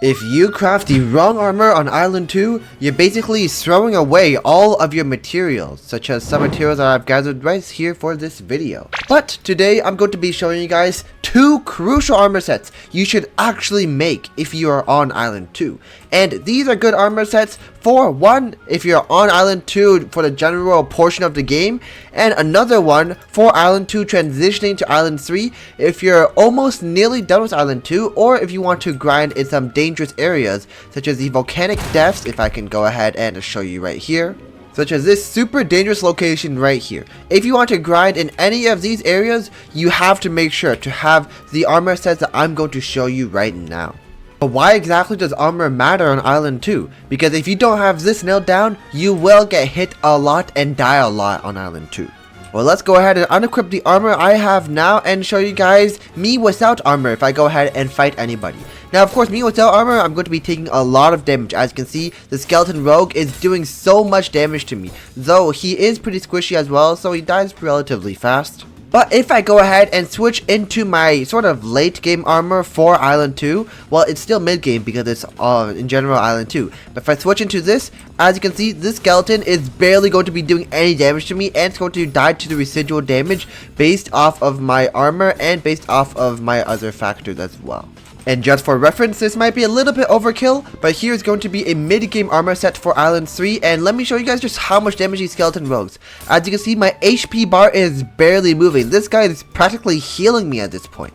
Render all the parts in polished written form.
If you craft the wrong armor on Island 2, you're basically throwing away all of your materials, such as some materials that I've gathered right here for this video. But today I'm going to be showing you guys 2 crucial armor sets you should actually make if you are on Island 2. And these are good armor sets for one, if you're on Island 2 for the general portion of the game, and another one for Island 2 transitioning to Island 3 if you're almost nearly done with Island 2, or if you want to grind in some dangerous areas such as the volcanic depths, if I can go ahead and show you right here, such as this super dangerous location right here. If you want to grind in any of these areas, you have to make sure to have the armor sets that I'm going to show you right now. But why exactly does armor matter on Island 2? Because if you don't have this nailed down, you will get hit a lot and die a lot on Island 2. Well, let's go ahead and unequip the armor I have now and show you guys me without armor if I go ahead and fight anybody. Now, of course, me without armor, I'm going to be taking a lot of damage. As you can see, the skeleton rogue is doing so much damage to me, though he is pretty squishy as well, so he dies relatively fast. But if I go ahead and switch into my sort of late game armor for Island 2, well, it's still mid game because it's in general Island 2. But if I switch into this, as you can see, this skeleton is barely going to be doing any damage to me, and it's going to die to the residual damage based off of my armor and based off of my other factors as well. And just for reference, this might be a little bit overkill, but here is going to be a mid-game armor set for Island 3, and let me show you guys just how much damage these skeleton rogues. As you can see, my HP bar is barely moving. This guy is practically healing me at this point.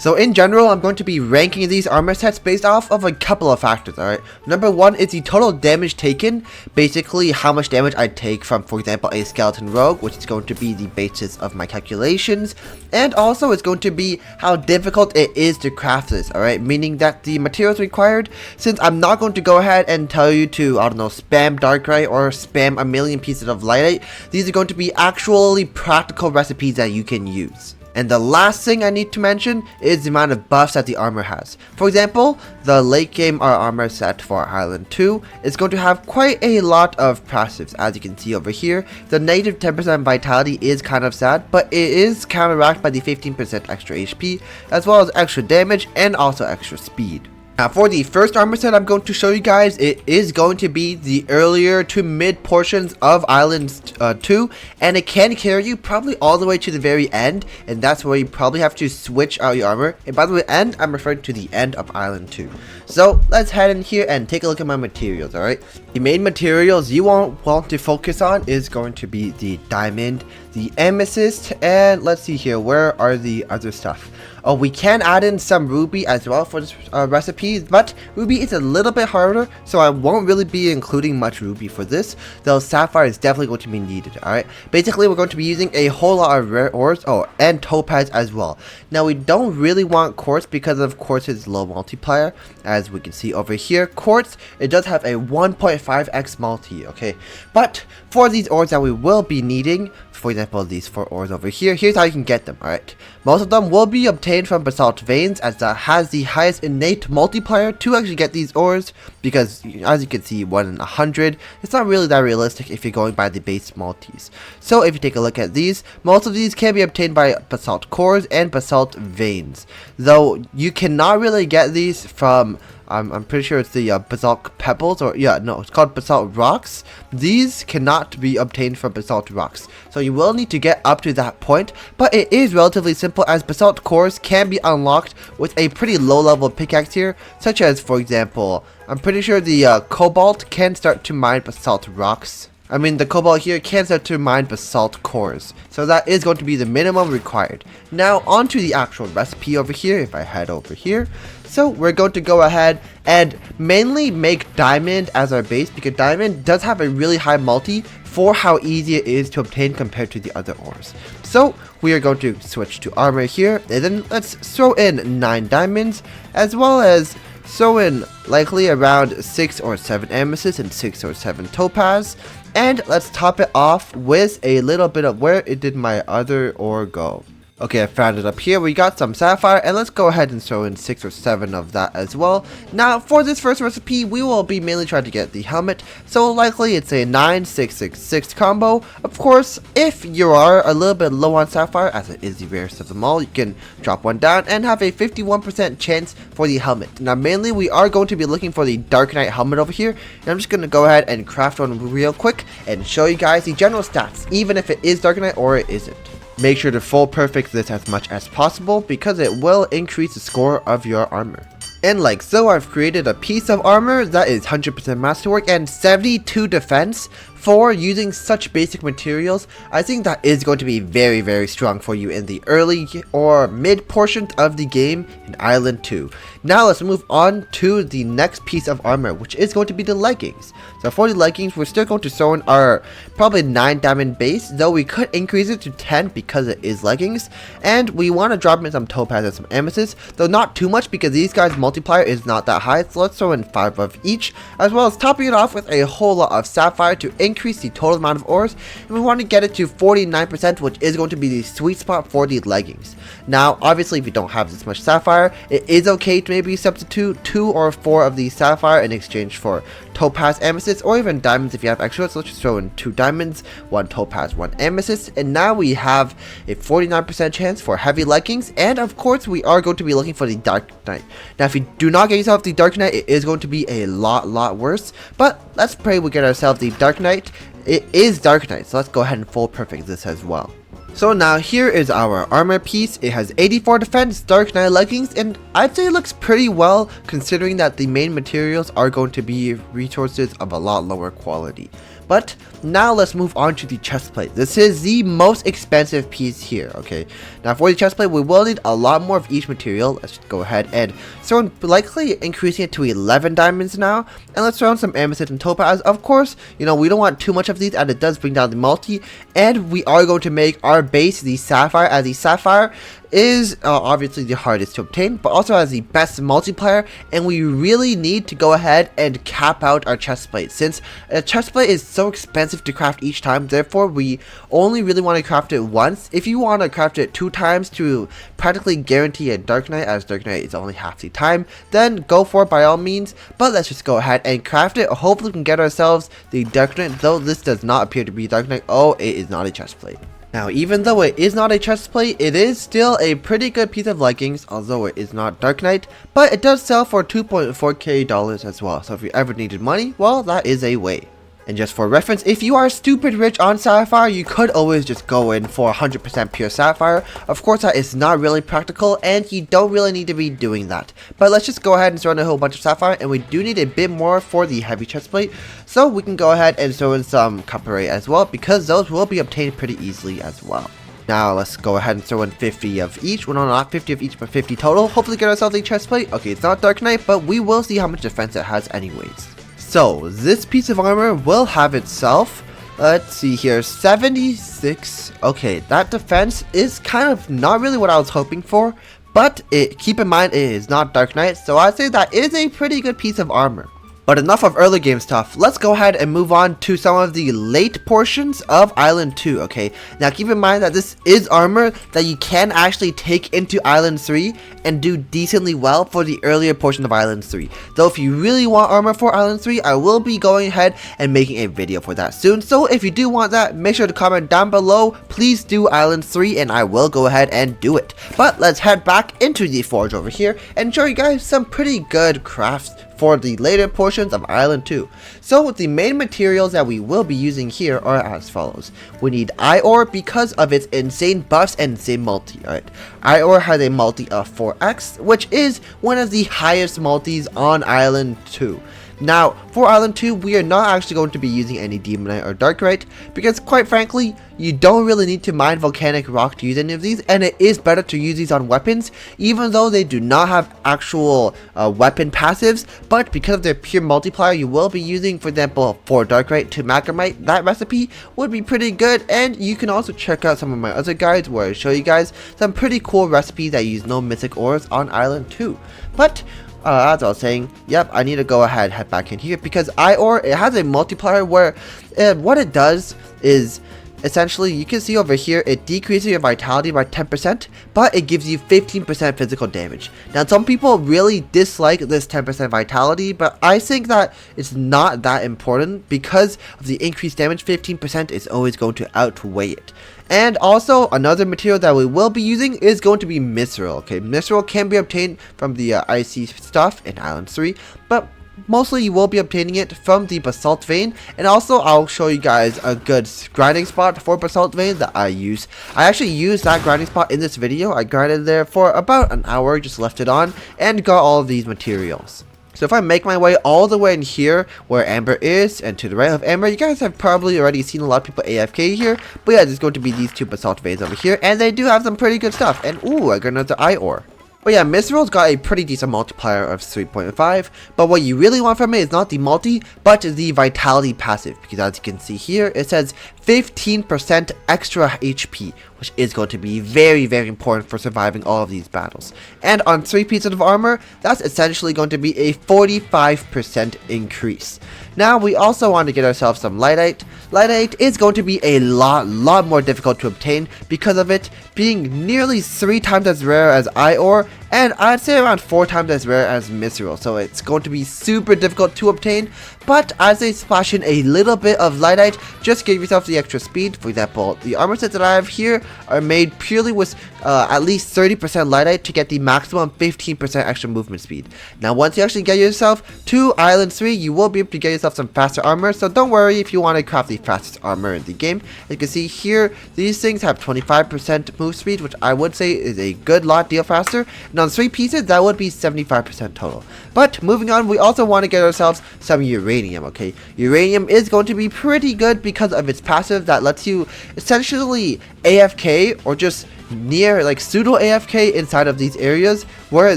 So in general, I'm going to be ranking these armor sets based off of a couple of factors, alright? Number 1 is the total damage taken, basically how much damage I take from, for example, a skeleton rogue, which is going to be the basis of my calculations. And also it's going to be how difficult it is to craft this, alright? Meaning that the materials required, since I'm not going to go ahead and tell you to, I don't know, spam darklight or spam a million pieces of lightite, these are going to be actually practical recipes that you can use. And the last thing I need to mention is the amount of buffs that the armor has. For example, the late game armor set for Island 2 is going to have quite a lot of passives. As you can see over here, the negative 10% vitality is kind of sad, but it is counteracted by the 15% extra HP, as well as extra damage and also extra speed. Now for the first armor set I'm going to show you guys, it is going to be the earlier to mid portions of Island 2, and it can carry you probably all the way to the very end, and that's where you probably have to switch out your armor. And by the way, end, I'm referring to the end of Island 2. So let's head in here and take a look at my materials, alright? The main materials you want to focus on is going to be the diamond, the amethyst, and let's see here, where are the other stuff? Oh, we can add in some ruby as well for this recipe, but ruby is a little bit harder, so I won't really be including much ruby for this, though sapphire is definitely going to be needed, alright? Basically, we're going to be using a whole lot of rare ores, and topaz as well. Now, we don't really want quartz because of quartz's low multiplier. As we can see over here, quartz, it does have a 1.5x multi, okay? But for these ores that we will be needing, for example, these 4 ores over here, here's how you can get them, alright? Most of them will be obtained from basalt veins, as that has the highest innate multiplier to actually get these ores, because as you can see, 1 in 100, it's not really that realistic if you're going by the base multis. So if you take a look at these, most of these can be obtained by basalt cores and basalt veins, though you cannot really get these from I'm pretty sure it's the basalt pebbles, or yeah, no, it's called basalt rocks. These cannot be obtained from basalt rocks, so you will need to get up to that point, but it is relatively simple as basalt cores can be unlocked with a pretty low level pickaxe here, such as, for example, I'm pretty sure the cobalt can start to mine basalt rocks. I mean, the cobalt here can start to mine basalt cores, so that is going to be the minimum required. Now, onto the actual recipe over here, if I head over here. So, we're going to go ahead and mainly make diamond as our base, because diamond does have a really high multi for how easy it is to obtain compared to the other ores. So, we are going to switch to armor here, and then let's throw in 9 diamonds, as well as throw in likely around 6 or 7 amethyst and 6 or 7 topaz. And let's top it off with a little bit of, where did my other ore go? Okay, I found it up here. We got some sapphire, and let's go ahead and throw in 6 or 7 of that as well. Now, for this first recipe, we will be mainly trying to get the helmet, so likely it's a 9-6-6-6 combo. Of course, if you are a little bit low on sapphire, as it is the rarest of them all, you can drop one down and have a 51% chance for the helmet. Now, mainly we are going to be looking for the Dark Knight helmet over here, and I'm just going to go ahead and craft one real quick and show you guys the general stats, even if it is Dark Knight or it isn't. Make sure to full perfect this as much as possible because it will increase the score of your armor. And like so, I've created a piece of armor that is 100% masterwork and 72 defense. For using such basic materials, I think that is going to be very, very strong for you in the early or mid portions of the game in Island 2. Now let's move on to the next piece of armor, which is going to be the leggings. So for the leggings, we're still going to throw in our probably 9 diamond base, though we could increase it to 10 because it is leggings. And we want to drop in some topaz and some amethyst, though not too much because these guys' multiplier is not that high, so let's throw in 5 of each, as well as topping it off with a whole lot of sapphire to increase the total amount of ores, and we want to get it to 49%, which is going to be the sweet spot for the leggings. Now obviously if you don't have this much sapphire, it is okay to maybe substitute 2 or 4 of the sapphire in exchange for topaz, amethyst, or even diamonds if you have extra. So let's just throw in 2 diamonds, 1 topaz, 1 amethyst, and now we have a 49% chance for heavy leggings. And of course we are going to be looking for the Dark Knight. Now if you do not get yourself the Dark Knight, it is going to be a lot worse, but let's pray we get ourselves the Dark Knight. It is Dark Knight, so let's go ahead and full perfect this as well. So now here is our armor piece. It has 84 defense, Dark Knight leggings, and I'd say it looks pretty well considering that the main materials are going to be resources of a lot lower quality. But now let's move on to the chest plate. This is the most expensive piece here, okay? Now for the chest plate, we will need a lot more of each material. Let's just go ahead and throw in, likely increasing it to 11 diamonds now. And let's throw in some amethyst and topaz. Of course, you know, we don't want too much of these as it does bring down the multi. And we are going to make our base the sapphire, as the sapphire is obviously the hardest to obtain, but also has the best multiplier, and we really need to go ahead and cap out our chest plate since a chest plate is so expensive to craft each time. Therefore we only really want to craft it once. If you want to craft it 2 times to practically guarantee a Dark Knight, as Dark Knight is only half the time, then go for it by all means, but let's just go ahead and craft it. Hopefully we can get ourselves the Dark Knight, though this does not appear to be Dark Knight. Oh, it is not a chest plate. Now, even though it is not a chest plate, it is still a pretty good piece of leggings, although it is not Dark Knight, but it does sell for $2.4k as well, so if you ever needed money, well, that is a way. And just for reference, if you are stupid rich on sapphire, you could always just go in for 100% pure sapphire. Of course, that is not really practical, and you don't really need to be doing that. But let's just go ahead and throw in a whole bunch of sapphire, and we do need a bit more for the heavy chest plate. So we can go ahead and throw in some copper as well, because those will be obtained pretty easily as well. Now let's go ahead and throw in 50 of each. Well, no, not 50 of each, but 50 total. Hopefully get ourselves a chest plate. Okay, it's not Dark Knight, but we will see how much defense it has anyways. So this piece of armor will have itself, let's see here, 76. Okay, that defense is kind of not really what I was hoping for, but keep in mind it is not Dark Knight, so I'd say that is a pretty good piece of armor. But enough of early game stuff, let's go ahead and move on to some of the late portions of Island 2, okay? Now keep in mind that this is armor that you can actually take into Island 3 and do decently well for the earlier portion of Island 3. Though if you really want armor for Island 3, I will be going ahead and making a video for that soon. So if you do want that, make sure to comment down below, please do Island 3, and I will go ahead and do it. But let's head back into the forge over here and show you guys some pretty good crafts for the later portions of Island 2. So the main materials that we will be using here are as follows. We need iron ore because of its insane buffs and insane multi. Alright, iron ore has a multi of 4x, which is one of the highest multis on Island 2. Now, for Island 2, we are not actually going to be using any Demonite or Darkite, because quite frankly, you don't really need to mine volcanic rock to use any of these, and it is better to use these on weapons, even though they do not have actual weapon passives, but because of their pure multiplier, you will be using, for example, 4 Darkite to Magnemite. That recipe would be pretty good, and you can also check out some of my other guides where I show you guys some pretty cool recipes that use no mythic ores on Island 2. But as I was saying, yep, I need to go ahead and head back in here because iron ore, it has a multiplier where what it does is Essentially, you can see over here, it decreases your vitality by 10%, but it gives you 15% physical damage. Now, some people really dislike this 10% vitality, but I think that it's not that important because of the increased damage. 15% is always going to outweigh it. And also, another material that we will be using is going to be Mithril. Okay, Mithril can be obtained from the icy stuff in Island 3, but mostly you will be obtaining it from the basalt vein. And also I'll show you guys a good grinding spot for basalt vein that I use. I actually used that grinding spot in this video. I grinded there for about an hour, just left it on, and got all of these materials. So if I make my way all the way in here where Amber is, and to the right of Amber, you guys have probably already seen a lot of people AFK here. But yeah, there's going to be these two basalt veins over here, and they do have some pretty good stuff. And ooh, I got another eye ore. But yeah, Mithril's got a pretty decent multiplier of 3.5, but what you really want from it is not the multi, but the vitality passive, because as you can see here, it says 15% extra HP, which is going to be very, very important for surviving all of these battles. And on 3 pieces of armor, that's essentially going to be a 45% increase. Now, we also want to get ourselves some Lightite. Lightite is going to be a lot more difficult to obtain because of it being nearly 3 times as rare as iron ore, and I'd say around 4 times as rare as Mithril, so it's going to be super difficult to obtain. But as they splash in a little bit of Lightite, just give yourself the extra speed. For example, the armor sets that I have here are made purely with at least 30% Lightite to get the maximum 15% extra movement speed. Now, once you actually get yourself to Island 3, you will be able to get yourself some faster armor, so don't worry if you want to craft the fastest armor in the game. As you can see here, these things have 25% move speed, which I would say is a good lot deal faster. And on 3 pieces, that would be 75% total. But moving on, we also want to get ourselves some uranium, okay? Uranium is going to be pretty good because of its passive that lets you essentially AFK or just near like pseudo AFK inside of these areas where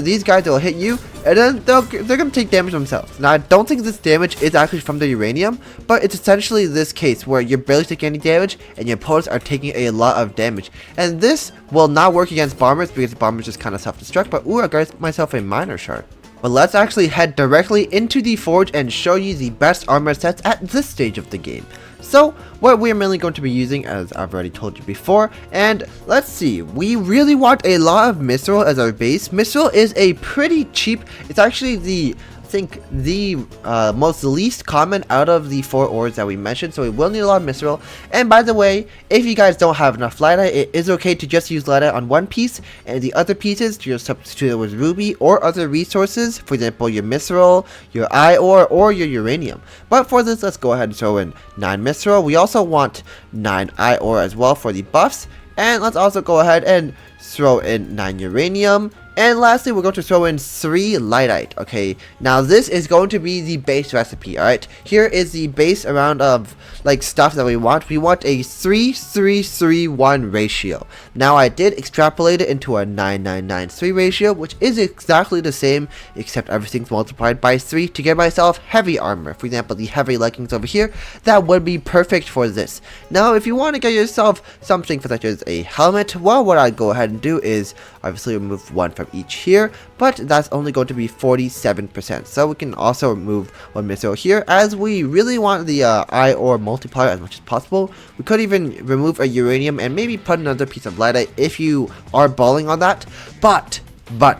these guys will hit you and then they're gonna take damage themselves. Now, I don't think this damage is actually from the uranium, but it's essentially this case where you're barely taking any damage and your opponents are taking a lot of damage. And this will not work against bombers because bombers just kind of self-destruct. But ooh, I got myself a miner shard. But let's actually head directly into the forge and show you the best armor sets at this stage of the game. So, what we're mainly going to be using, as I've already told you before, and let's see, we really want a lot of Mithril as our base. Mithril is a pretty cheap, it's actually the most least common out of the 4 ores that we mentioned, so we will need a lot of Mithril. And by the way, if you guys don't have enough Lightite, it is okay to just use Lightite on 1 piece, and the other pieces to just substitute it with Ruby or other resources, for example your Mithril, your iron ore, or your uranium. But for this, let's go ahead and throw in 9 Mithril. We also want 9 iron ore as well for the buffs, and let's also go ahead and throw in 9 uranium. And lastly, we're going to throw in 3 Lightite. Okay, now this is going to be the base recipe. Alright, here is the base amount of like stuff that we want. We want a 3-3-3-1 ratio. Now, I did extrapolate it into a 9-9-9-3 ratio, which is exactly the same, except everything's multiplied by 3 to get myself heavy armor. For example, the heavy leggings over here, that would be perfect for this. Now, if you want to get yourself something such as a helmet, well, what I'd go ahead and do is obviously remove 1 from each here, but that's only going to be 47%. So we can also remove 1 Mithril here, as we really want the iron ore multiplier as much as possible. We could even remove a uranium and maybe put another piece of Lightite if you are balling on that. But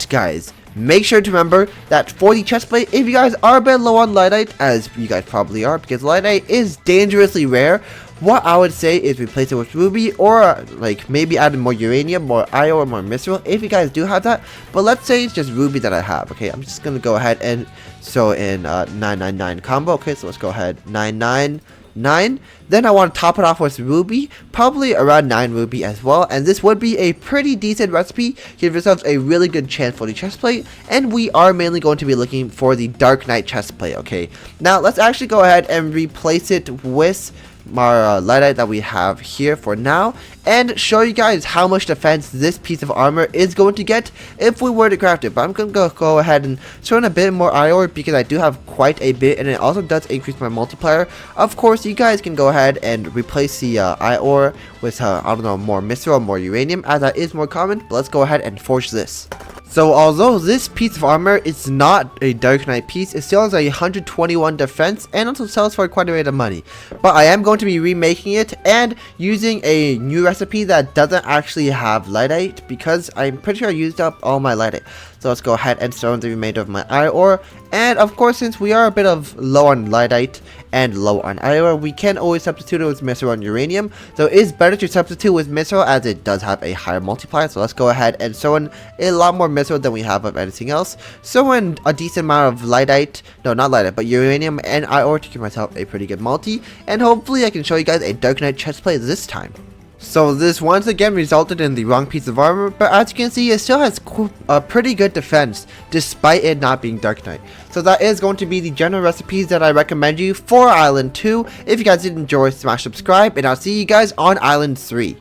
guys, make sure to remember that for the chestplate, if you guys are a bit low on Lightite, as you guys probably are, because Lightite is dangerously rare, what I would say is replace it with Ruby, or like maybe add more uranium, more iron, or more Mithril if you guys do have that. But let's say it's just Ruby that I have. Okay, I'm just gonna go ahead and throw in 999 combo. Okay, so let's go ahead 999. Then I want to top it off with Ruby, probably around 9 Ruby as well, and this would be a pretty decent recipe. Give yourselves a really good chance for the chestplate, and we are mainly going to be looking for the Dark Knight chestplate. Okay, now let's actually go ahead and replace it with our Lightite that we have here for now. and show you guys how much defense this piece of armor is going to get if we were to craft it. But I'm going to go ahead and throw in a bit more iron because I do have quite a bit, and it also does increase my multiplier. Of course, you guys can go ahead and replace the iron with, I don't know, more mithril or more uranium, as that is more common. But let's go ahead and forge this. So although this piece of armor is not a Dark Knight piece, it still has a 121 defense and also sells for quite a bit of money. But I am going to be remaking it and using a new recipe that doesn't actually have lightite, because I'm pretty sure I used up all my lightite. So let's go ahead and throw in the remainder of my iron ore. And of course, since we are a bit of low on lightite and low on iron, we can always substitute it with mithril and uranium. So it is better to substitute with mithril as it does have a higher multiplier. So let's go ahead and throw in a lot more mithril than we have of anything else. Throw in a decent amount of lightite, no, not lightite, but uranium and iron ore to give myself a pretty good multi. And hopefully I can show you guys a Dark Knight chestplate this time. So this once again resulted in the wrong piece of armor, but as you can see, it still has a pretty good defense despite it not being Dark Knight. So that is going to be the general recipes that I recommend you for Island 2. If you guys did enjoy, smash subscribe, and I'll see you guys on Island 3.